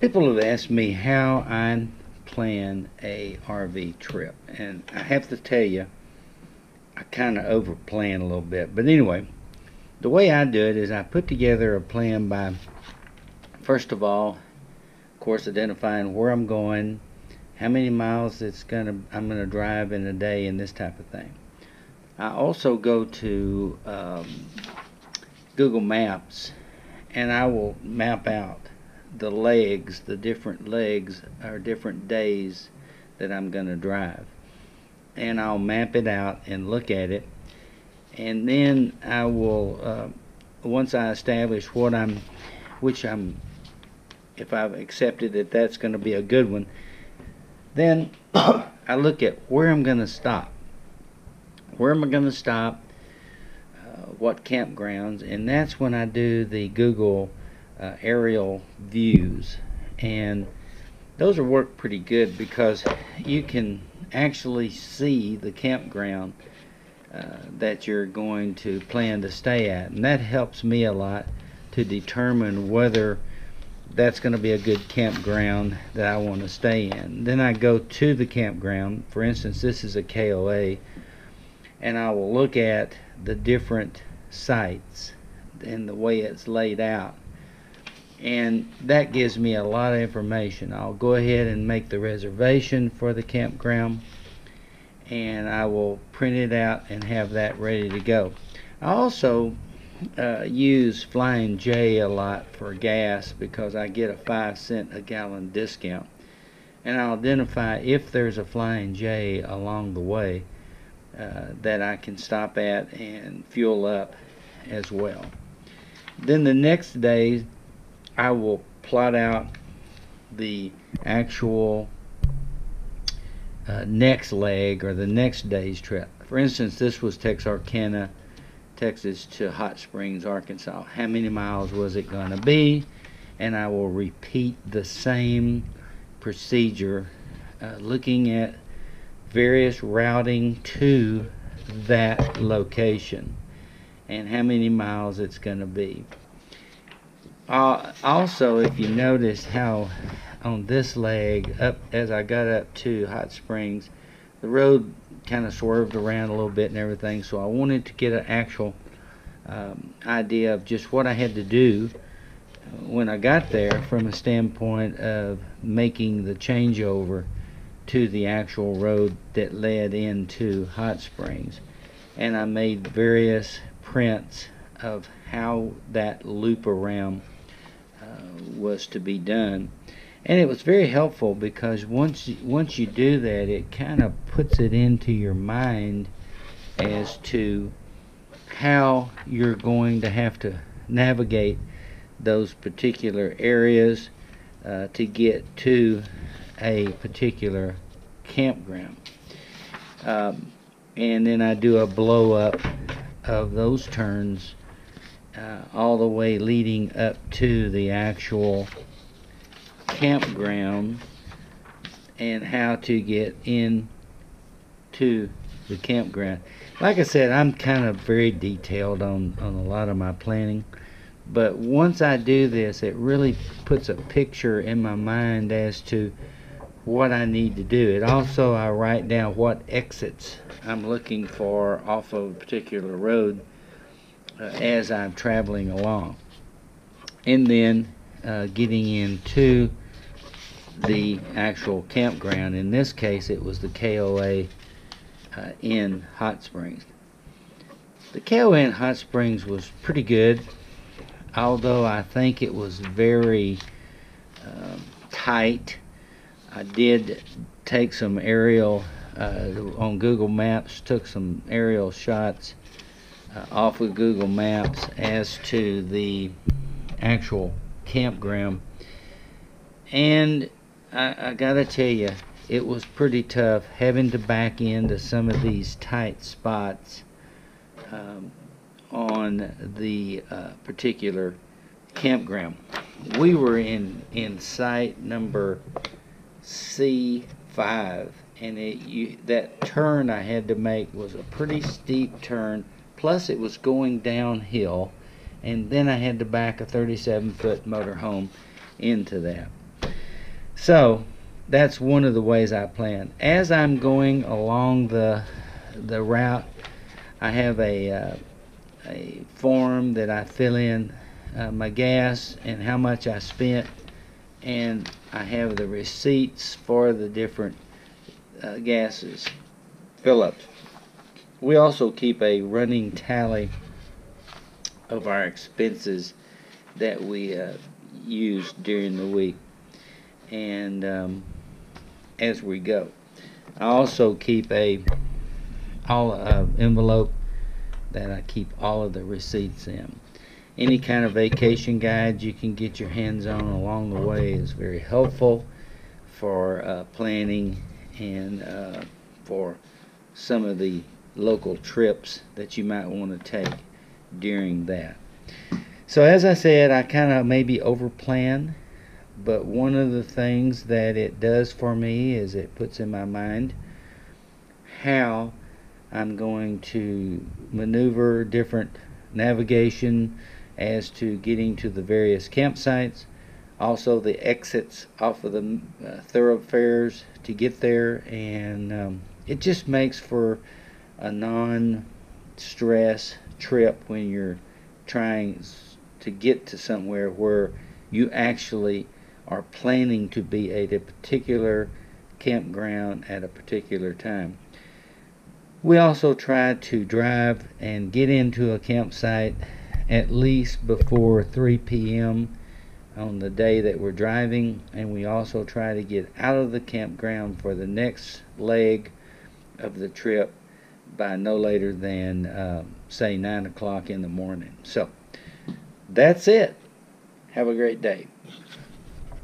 People have asked me how I plan a RV trip, and I have to tell you, I kind of over plan a little bit. But anyway, the way I do it is I put together a plan by, first of all, of course, identifying where I'm going, how many miles I'm gonna drive in a day, and this type of thing. I also go to Google Maps, and I will map out the different legs or different days that I'm going to drive. And I'll map it out and look at it. And then I will, once I establish if I've accepted that that's going to be a good one, then I look at where I'm going to stop. Where am I going to stop? What campgrounds? And that's when I do the Google aerial views, and those are work pretty good because you can actually see the campground that you're going to plan to stay at, and that helps me a lot to determine whether that's going to be a good campground that I want to stay in. Then I go to the campground. For instance, this is a KOA, and I will look at the different sites and the way it's laid out, and that gives me a lot of information. I'll go ahead and make the reservation for the campground, and I will print it out and have that ready to go. I also use Flying J a lot for gas because I get a 5 cent a gallon discount, and I'll identify if there's a Flying J along the way that I can stop at and fuel up as well. Then the next day I will plot out the actual next leg or the next day's trip. For instance, this was Texarkana, Texas to Hot Springs, Arkansas. How many miles was it going to be? And I will repeat the same procedure, looking at various routing to that location and how many miles it's going to be. Also, if you notice how on this leg, as I got up to Hot Springs, the road kind of swerved around a little bit and everything, so I wanted to get an actual idea of just what I had to do when I got there from a standpoint of making the changeover to the actual road that led into Hot Springs. And I made various prints of how that loop around was to be done, and it was very helpful because once you do that, it kind of puts it into your mind as to how you're going to have to navigate those particular areas to get to a particular campground. And then I do a blow up of those turns all the way leading up to the actual campground and how to get into the campground. Like I said, I'm kind of very detailed on a lot of my planning, but once I do this, it really puts a picture in my mind as to what I need to do. It also, I write down what exits I'm looking for off of a particular road as I'm traveling along, and then getting into the actual campground. In this case, it was the KOA in Hot Springs. The KOA in Hot Springs was pretty good, although I think it was very tight. I did take some aerial on Google Maps, took some aerial shots off of Google Maps as to the actual campground, and I gotta tell you, it was pretty tough having to back into some of these tight spots on the particular campground. We were in site number C5, and that turn I had to make was a pretty steep turn, plus it was going downhill, and then I had to back a 37-foot motorhome into that. So that's one of the ways I plan. As I'm going along the route, I have a form that I fill in my gas and how much I spent, and I have the receipts for the different gases fill ups. We also keep a running tally of our expenses that we use during the week, and as we go. I also keep a envelope that I keep all of the receipts in. Any kind of vacation guide you can get your hands on along the way is very helpful for planning and for some of the local trips that you might want to take during that. So as I said, I kind of maybe over plan, but one of the things that it does for me is it puts in my mind how I'm going to maneuver different navigation as to getting to the various campsites, also the exits off of the thoroughfares to get there, and it just makes for a non-stress trip when you're trying to get to somewhere where you actually are planning to be at a particular campground at a particular time. We also try to drive and get into a campsite at least before 3 p.m. on the day that we're driving, and we also try to get out of the campground for the next leg of the trip by no later than say 9 o'clock in the morning. So that's it. Have a great day.